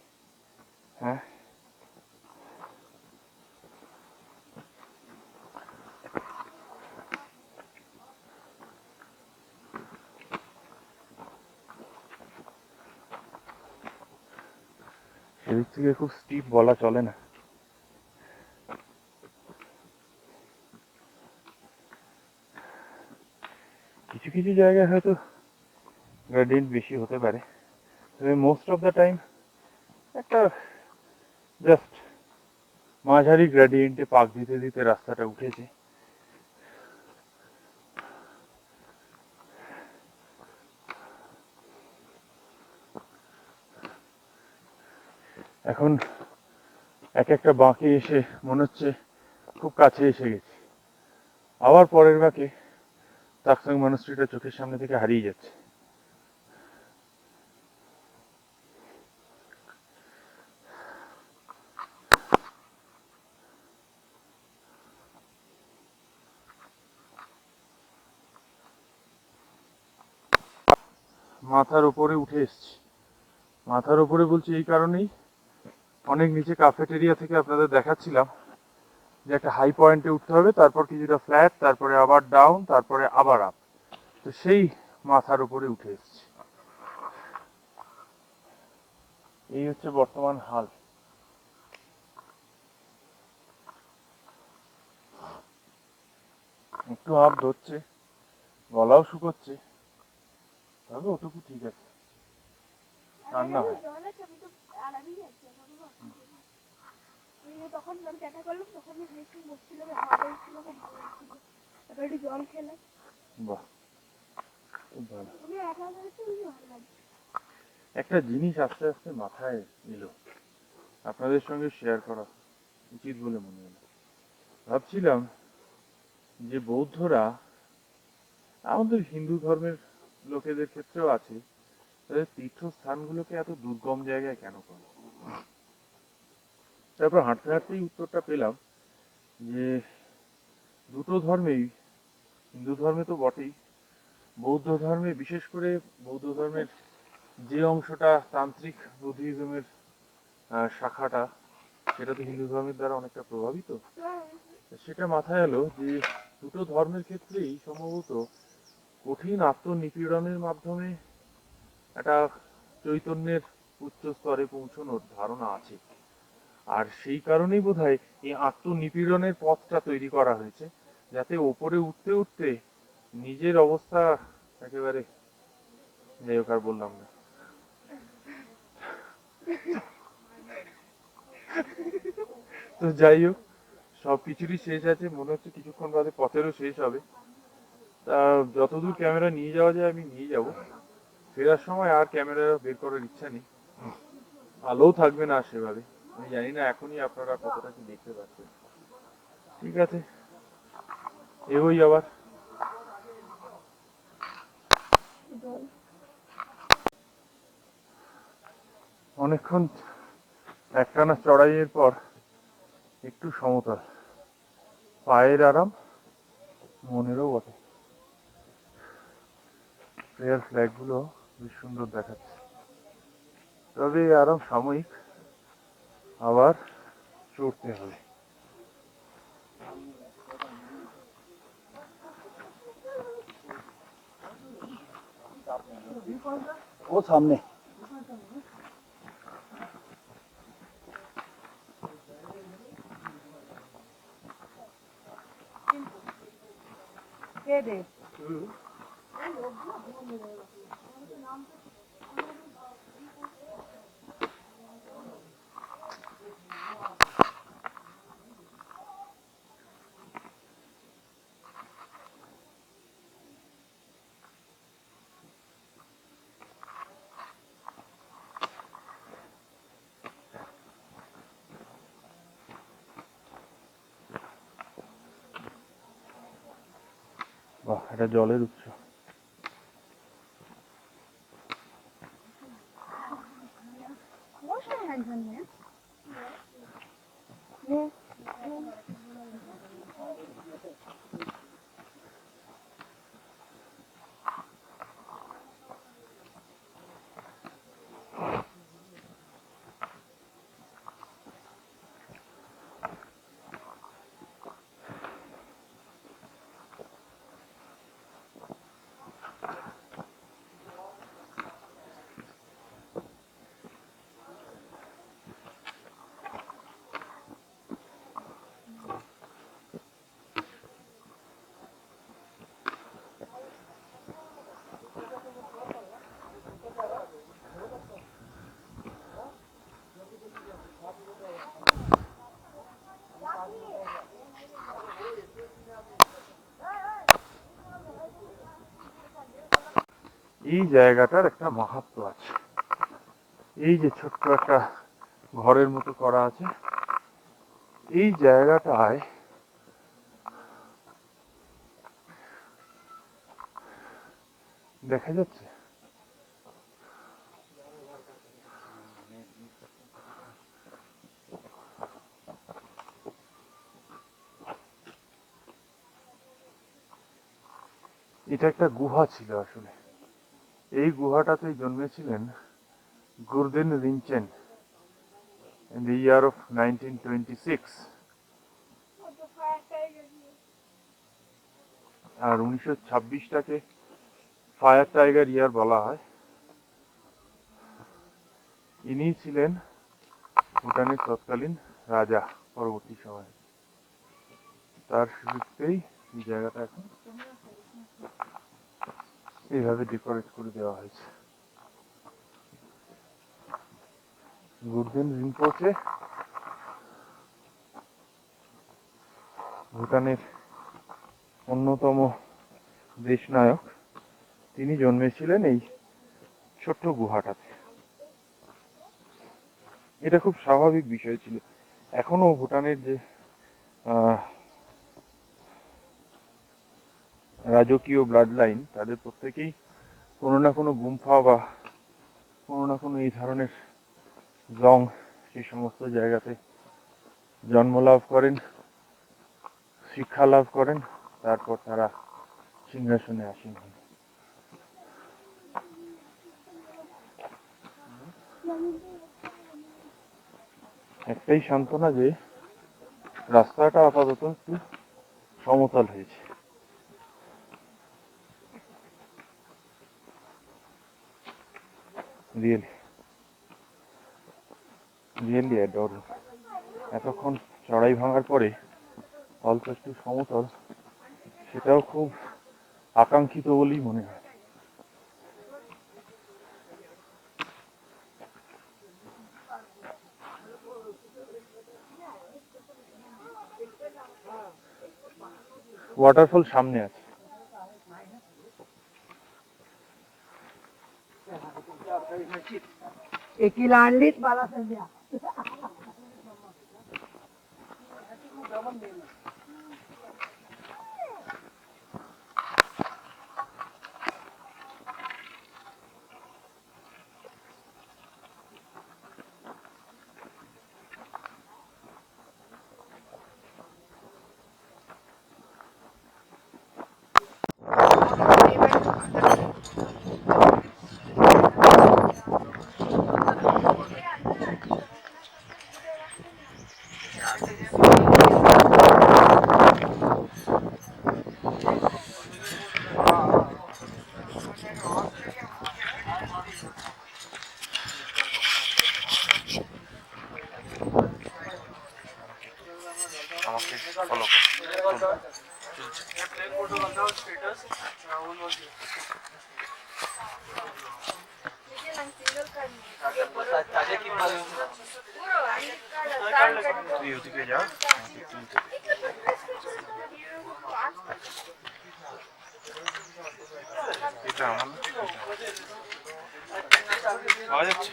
হ্যাঁ, সেদিক থেকে খুব স্টিপ বলা চলে না। কিছু কিছু জায়গায় হয়তো গ্রেডিয়েন্ট বেশি হতে পারে, তবে মোস্ট অফ দ্য টাইম একটা জাস্ট মাঝারি গ্রেডিয়েন্টে পাক দিতে দিতে রাস্তাটা উঠেছে। এখন এক একটা বাঁকে এসে মনে হচ্ছে খুব কাছে এসে গেছি, আবার পরের বাঁকে তাকসাং মনাস্ট্রিটা চোখের সামনে থেকে হারিয়ে যাচ্ছে। মাথার উপরে উঠে এসছি, মাথার উপরে বলছি এই কারণেই, অনেক নিচে ক্যাফেটেরিয়া থেকে আপনাদের দেখাচ্ছিলাম যে একটা হাই পয়েন্টে উঠতে হবে, তারপর কিছুটা ফ্ল্যাট, তারপরে আবার ডাউন, তারপরে আবার আপ। তো সেই মাথার উপরে উঠে এসেছি। এই হচ্ছে বর্তমান হাল। একটু আপ ধরছে, গলাও শুকোচ্ছে, তবে ওটুকু ঠিক আছে, ঠান্ডা হয়। জল আছে, আমি তো আরামই যাচ্ছি, আমাকে অসুবিধা নেই। আমি তখন আমি দেখা করলাম, তখন আমি ভেবেছি বসছিল, হাওয়া ছিল, খুব ভালো লাগছিল। তারপর একটু জল খেলাম। বাহ, খুব ভালো। তুমি একা ধরেছো, বেশি ভালো লাগছে। একটা জিনিস আস্তে আস্তে মাথায় এলো, আপনাদের সঙ্গে শেয়ার করা উচিত বলে মনে হলো। ভাবছিলাম যে বৌদ্ধরা আমাদের হিন্দু ধর্মের লোকেদের ক্ষেত্রেও আছে, তাদের তীর্থস্থানগুলোকে এত দুর্গম জায়গায় কেন করে? তারপর হাঁটতে হাঁটতেই উত্তরটা পেলাম যে দুটো ধর্মেই, হিন্দু ধর্মে তো বটেই, বৌদ্ধ ধর্মে বিশেষ করে বৌদ্ধ ধর্মের যে অংশটা তান্ত্রিক বুদ্ধিজমের শাখাটা, সেটা তো হিন্দু ধর্মের দ্বারা অনেকটা প্রভাবিত। সেটা মাথায় এলো যে দুটো ধর্মের ক্ষেত্রেই সম্ভবত কঠিন আত্মনিপীড়নের মাধ্যমে একটা চৈতন্যের উচ্চ স্তরে পৌঁছানোর ধারণা আছে। আর সেই কারণেই বোধহয় এই আত্মনিপীড়নের পথটা তৈরি করা হয়েছে, যাতে ওপরে উঠতে উঠতে নিজের অবস্থা একেবারে, যাই হোক আর বললাম না। তো যাই হোক, সবকিছুরই শেষ আছে, মনে হচ্ছে কিছুক্ষণ বাদে পথেরও শেষ হবে। তা যতদূর ক্যামেরা নিয়ে যাওয়া যায় আমি নিয়ে যাব। ফেরার সময় আর ক্যামেরা বের করার ইচ্ছা নেই, আলোও থাকবে না সেভাবে। আমি জানি না এখনই আপনারা কতটা কি দেখতে পাচ্ছেন। ঠিক আছে, এগোই আবার। অনেকক্ষণ একটানা চড়াইয়ের পর একটু সমতল, পায়ের আরাম, মনেরও বটে। প্রেয়ার ফ্ল্যাগ গুলো বেশ সুন্দর দেখাচ্ছে, তবে এই আরাম সাময়িক, আবার চড়তে হবে। ও সামনে। কে দে? বাহ, এটা জলের উৎস। বসে একজন নিয়ে। এই জায়গাটার একটা মাহাত্ম্য আছে। এই যে ছোট্ট একটা ঘরের মতো করা আছে, এই জায়গাটায় দেখা যাচ্ছে এটা একটা গুহা ছিল আসলে। এই গুহাটাতেই জন্মেছিলেন Gurden Rinchen in the year of 1926. আর 1926টাকে ফায়ার টাইগার ইয়ার বলা হয়। ইনি ছিলেন ভুটানের তৎকালীন রাজা পরবর্তী সময়ে। তার স্মৃতিতেই এই জায়গাটা এখন এইভাবে ডেকোরেট করে দেওয়া হয়েছে। গুরজেন রিম্পোচে ভুটানের অন্যতম দেশনায়ক। তিনি জন্মেছিলেন এই ছোট্ট গুহাটাতে। এটা খুব স্বাভাবিক বিষয় ছিল। এখনো ভুটানের যে রাজকীয় ব্লাড লাইন, তাদের প্রত্যেকেই কোনো না কোনো গুম্ফা বা কোনো না কোনো এই ধরনের জং সেই সমস্ত জায়গাতে জন্ম লাভ করেন, শিক্ষা লাভ করেন, তারপর তারা সিংহাসনে আসীন হন। একটাই সান্ত্বনা যে রাস্তাটা আপাতত একটু সমতল হয়েছে। Really adorable. এতক্ষণ চড়াই ভাঙার পরে অল্প একটু সমতল, সেটাও খুব আকাঙ্ক্ষিত বলেই মনে হয়। ওয়াটারফল সামনে আছে। एकीला आणलीच मला सध्या আমাকে ফলো তুই ওদিকে যা, এটা আমার পাওয়া যাচ্ছে।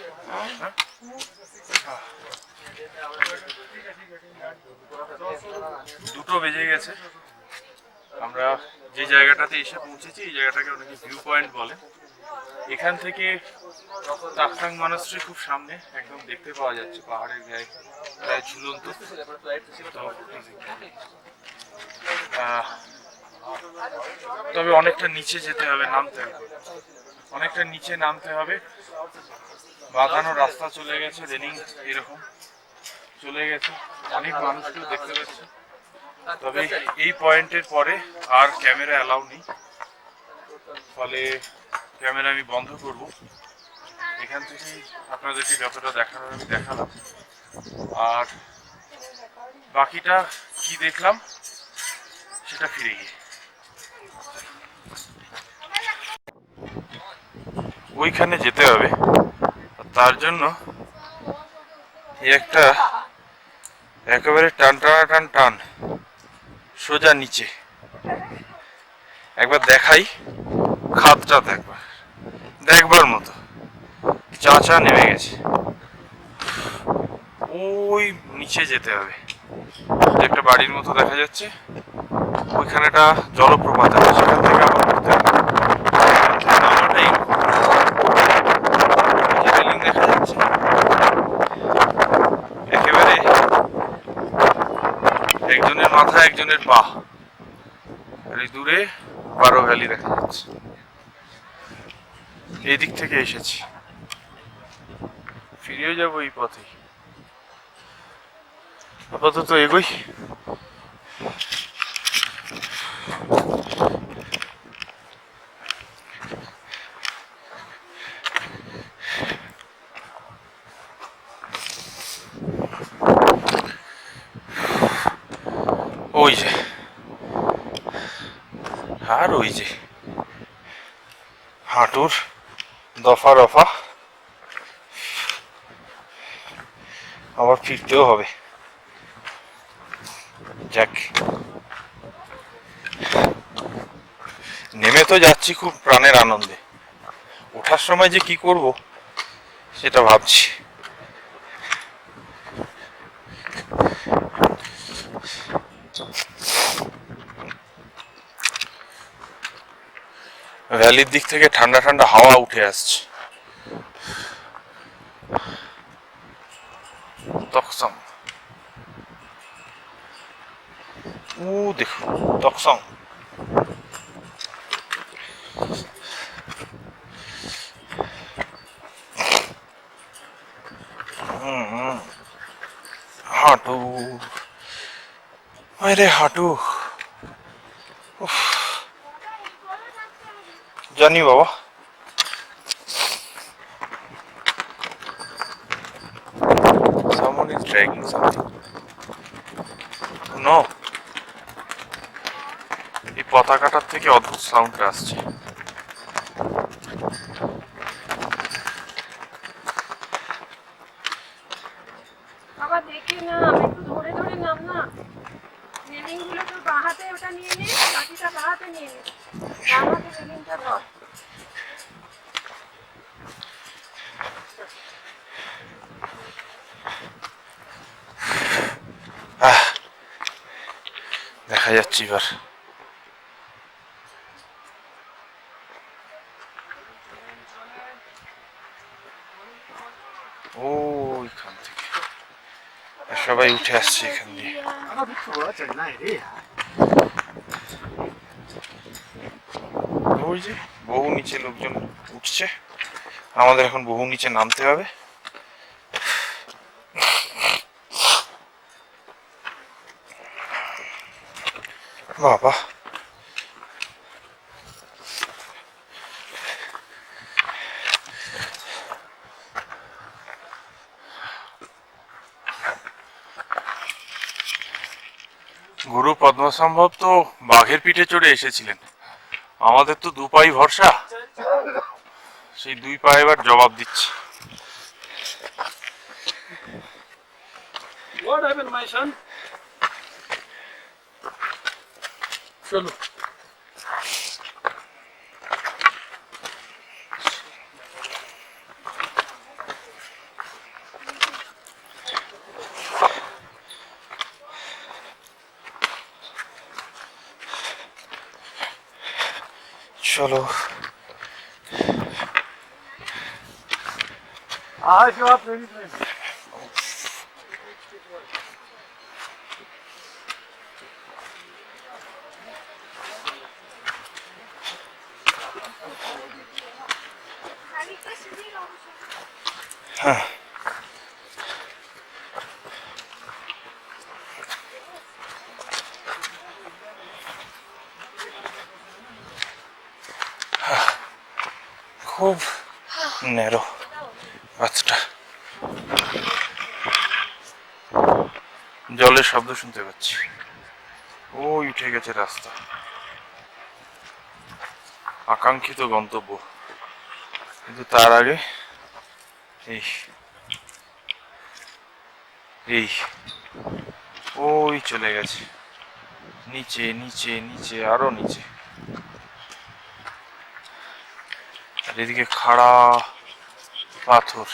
দুটো বেজে গেছে। আমরা যে জায়গাটাতে এসে পৌঁছেছি এই জায়গাটাকে অনেকে ভিউ পয়েন্ট বলে। এখান থেকে তাকসাং মনাস্ট্রি খুব সামনে একদম দেখতে পাওয়া যাচ্ছে, পাহাড়ের গায়ে প্রায় ঝুলন্ত। তবে অনেকটা নিচে যেতে হবে, নামতে হবে, অনেকটা নিচে নামতে হবে। বাঁধানো রাস্তা চলে গেছে, রেলিং এরকম চলে গেছে, অনেক মানুষকেও দেখতে পাচ্ছি। তবে এই পয়েন্টের পরে আর ক্যামেরা অ্যালাউ নেই, ফলে ক্যামেরা আমি বন্ধ করব। এখান থেকেই আপনাদেরকে যতটা দেখানোর আমি দেখালাম। আর বাকিটা কি দেখলাম সেটা ফিরে গিয়ে ওইখানে যেতে হবে। তার জন্য একটা একেবারে টান সোজা নিচে। একবার দেখাই খাদটা, দেখবার মতো চাচা নেমে গেছে। ওই নিচে যেতে হবে, একটা বাড়ির মতো দেখা যাচ্ছে, ওইখানেটা জলপ্রপাত আছে, সেখান থেকে আবার উঠতে হবে। রেলিং দেখা যাচ্ছে একেবারে একজনের মাথা একজনের পা, আর এই দূরে 12 ভ্যালি দেখা যাচ্ছে। এই দিক থেকে এসেছি, ফিরেও যাবো এই পথে। আপাতত এগোই। ওই যে হাঁটুর দফা রফা, আবার ফিরতেও হবে। যাক, নেমে তো যাচ্ছি খুব প্রাণের আনন্দে, ওঠার সময় যে কি করব সেটা ভাবছি। ভ্যালির দিক থেকে ঠান্ডা ঠান্ডা হাওয়া উঠে আসছে। তকসং, ও দেখো তকসং। হাঁটু, আরে হাঁটু, উফ, জানি বাবা। Someone is dragging something. No. এই পতাকাটার থেকে অদ্ভুত সাউন্ডটা আসছে। বাবা দেখে না, একটু ধরে ধরে নাম না। রেলিং গুলো তো বাঁ হাতে ওটা নিয়ে নে, বাকিটা বাঁ হাতে নিয়ে নে। বাঁ হাতে রেলিংটা ধর। দেখা যাচ্ছে এবার। ওইখান থেকে সবাই উঠে আসছে এখান দিয়ে। ওই যে বহু নিচে লোকজন উঠছে, আমাদের এখন বহু নিচে নামতে হবে। বাবা, গুরু পদ্মসম্ভব তো বাঘের পিঠে চড়ে এসেছিলেন, আমাদের তো দু পাই ভরসা, সেই দুই পা এবার জবাব দিচ্ছে। What happened, my son? চলো। চলো। आज आप ready to খানিকটা সিঁড়ির অংশ। হ্যাঁ, খুব ন্যারো রাস্তাটা, জলের শব্দ শুনতে পাচ্ছি। ওই উঠে গেছে রাস্তা, আকাঙ্ক্ষিত গন্তব্য, কিন্তু তার আগে এই এই ওই চলে গেছে নিচে নিচে নিচে আরো নিচে, আর এদিকে খাড়া পাথর।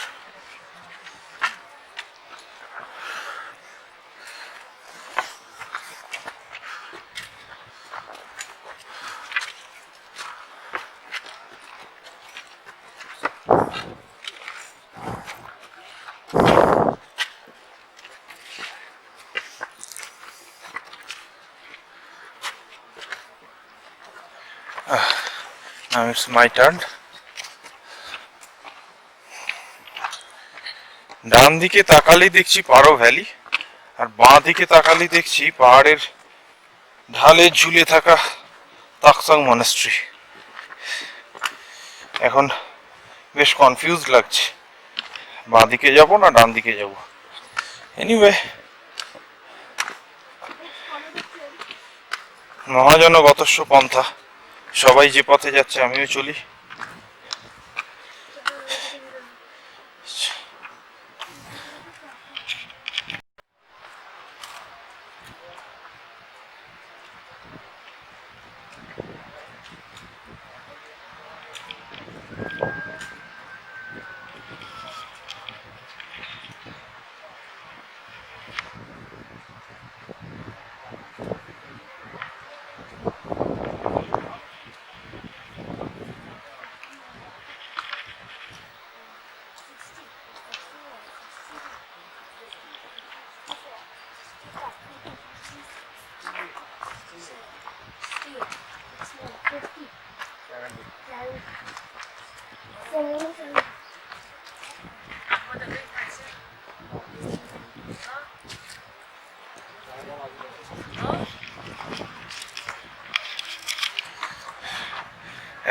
Now it's my turn. ডান দিকে তাকালেই দেখছি পারো ভ্যালি, আর বাঁ দিকে তাকালেই দেখছি পাহাড়ের ঢালে ঝুলে থাকা তাকসাং মনাস্ট্রি। এখন বেশ কনফিউজ লাগছে, বাঁ দিকে যাব না ডান দিকে যাব। এনিওয়ে, মহাজন গতস্য পন্থা, সবাই যে পথে যাচ্ছে আমিও চলি।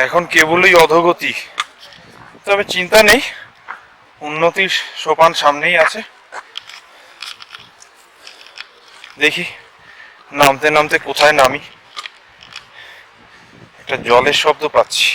এখন কেবলই অধোগতি, তবে চিন্তা নেই, উন্নতির সোপান সামনেই আছে। দেখি নামতে নামতে কোথায় নামি। একটা জলের শব্দ পাচ্ছি।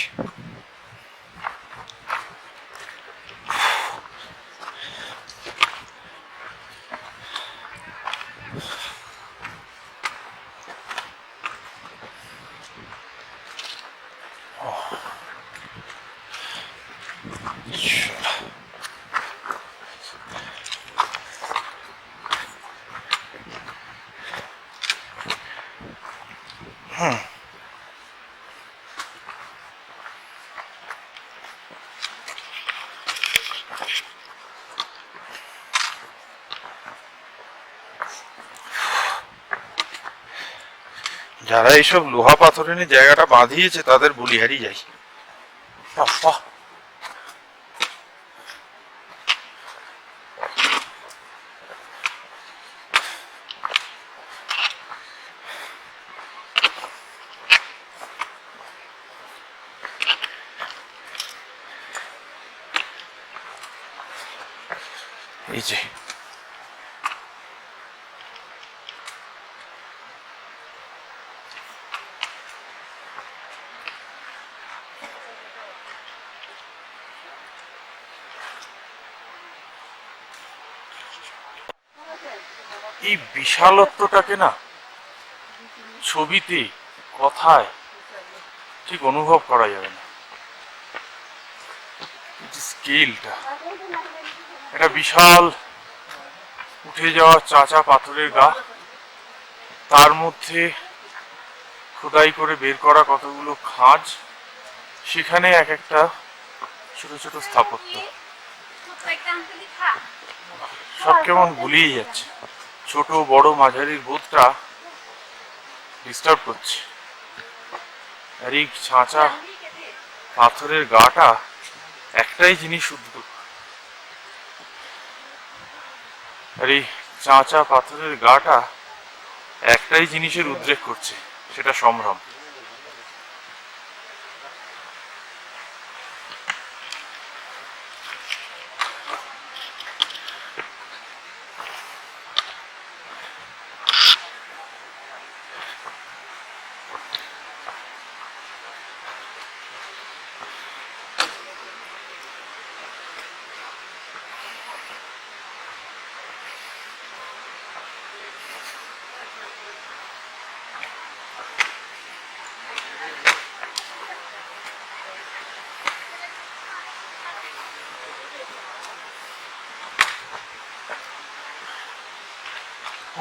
যারা এইসব লোহা পাথর এনে জায়গাটা বাঁধিয়েছে তাদের বলিহারি যাই। এই যে এই বিশালত্বটাকে না ছবিতে কথায় ঠিক অনুভব করা যাবে না। স্কেলটা একটা বিশাল উঠে যাওয়া চাচা পাথরের গা, তার মধ্যে খোদাই করে বের করা কতগুলো খাঁজ, সেখানে এক একটা ছোট ছোট স্থাপত্য, সব কেমন গুলিয়ে যাচ্ছে। ছোট বড় মাঝারির বোধটা ডিস্টার্ব করছে। আর এই ছাঁচা পাথরের গাটা একটাই জিনিস শুদ্ধ, আর এই চাঁচা পাথরের গাটা একটাই জিনিসের উদ্রেক করছে, সেটা সম্ভ্রম।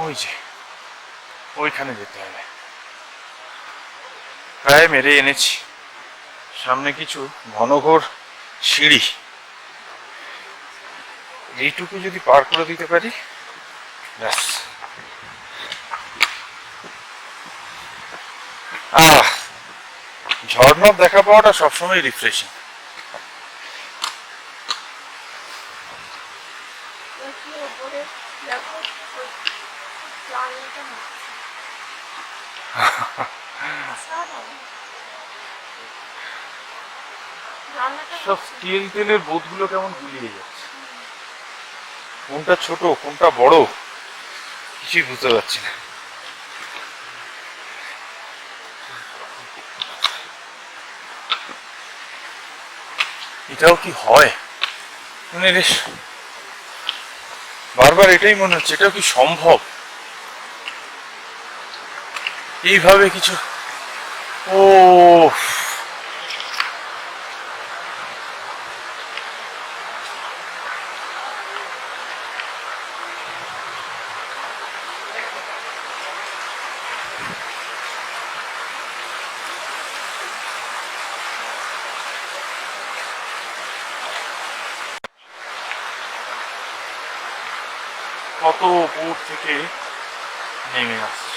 ওই যে ওইখানে যেতে হবে, প্রায় মেরে এনেছি। সামনে কিছু ঘনঘোর সিঁড়ি, এইটুকু যদি পার করে দিতে পারি ব্যাস। ঝর্ণার দেখা পাওয়াটা সবসময় রিফ্রেশিং। সব স্টিল তেলের বোধগুলো কেমন গুলিয়ে যাচ্ছে, কোনটা ছোট কোনটা বড় কিছুই বুঝতে পারছি না। এটাও কি হয়, মানে বেশ বারবার এটাই মনে হচ্ছে এটাও কি সম্ভব এইভাবে কিছু। ও কত উপর থেকে নেমে আসছে।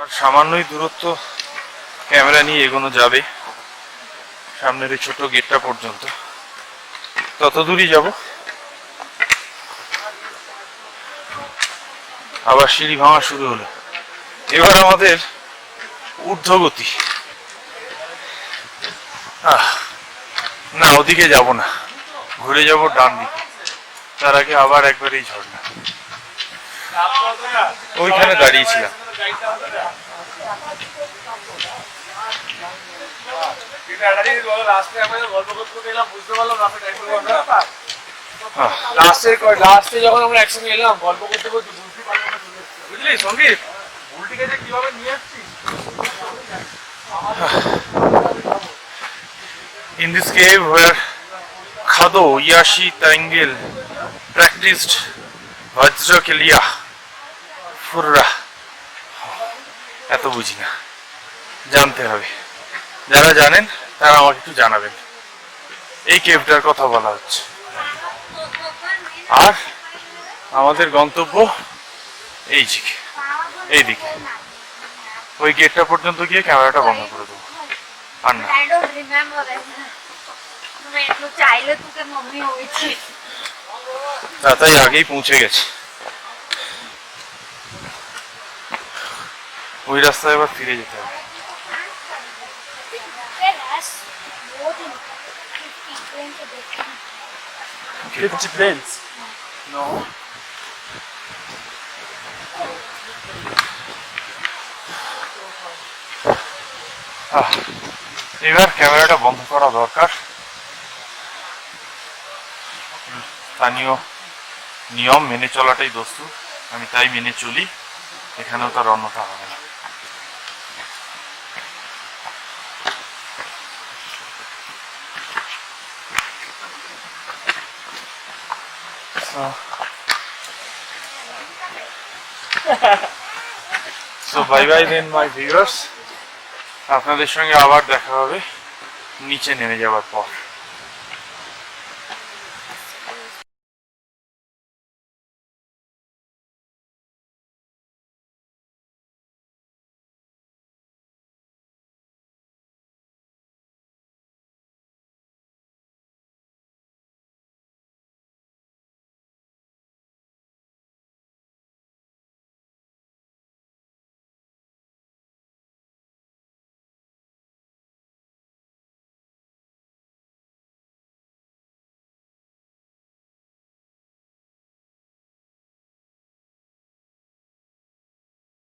আর সামান্যই দূরত্ব ক্যামেরা নিয়ে এগোনো যাবে সামনের এই ছোট গেটটা পর্যন্ত, তত দূরই যাব। আবার সিঁড়ি ভাঙা শুরু হলো। এবার আমাদের ঊর্ধ্বগতি। না, ওদিকে যাব না, ঘুরে যাব ডান দিকে। তার আগে আবার একবার এই ঝর্ণা, ওইখানে দাঁড়িয়েছিলাম। লাস্টে যখন আমরা একসঙ্গে এলাম গল্প করতে করতে বুঝতে পারলাম না, বুঝলি সঙ্গীত উল্টিকে যে কিভাবে নিয়ে আসছি। In this cave where Khado Yashi Tangil practiced Vajrakiliya Furra. এত বুঝি না, জানতে হবে। যারা জানেন তারা আমাকে একটু জানাবেন। এই কেভটার কথা বলা হচ্ছে। আর আমাদের গন্তব্য এইদিকে। ওই গেটটা পর্যন্ত গিয়ে ক্যামেরাটা বন্ধ করে দেবো। আর না, I don't remember that. मैं तो चाइले तू के मम्मी हुई थी। তাই আগেই পৌঁছে গেছে। ওই রাস্তায় এবার ফিরে যেতে হবে। more than 50 planes a day. 50 planes? No. এবার ক্যামেরাটা বন্ধ করা দরকার। স্থানীয় নিয়ম মেনে চলাটাই দস্তুর, আমি তাই মেনে চলি। এখানেও তার অন্যটা হবে না। So bye bye then my viewers, আপনাদের সঙ্গে আবার দেখা হবে নিচে নেমে যাওয়ার পর।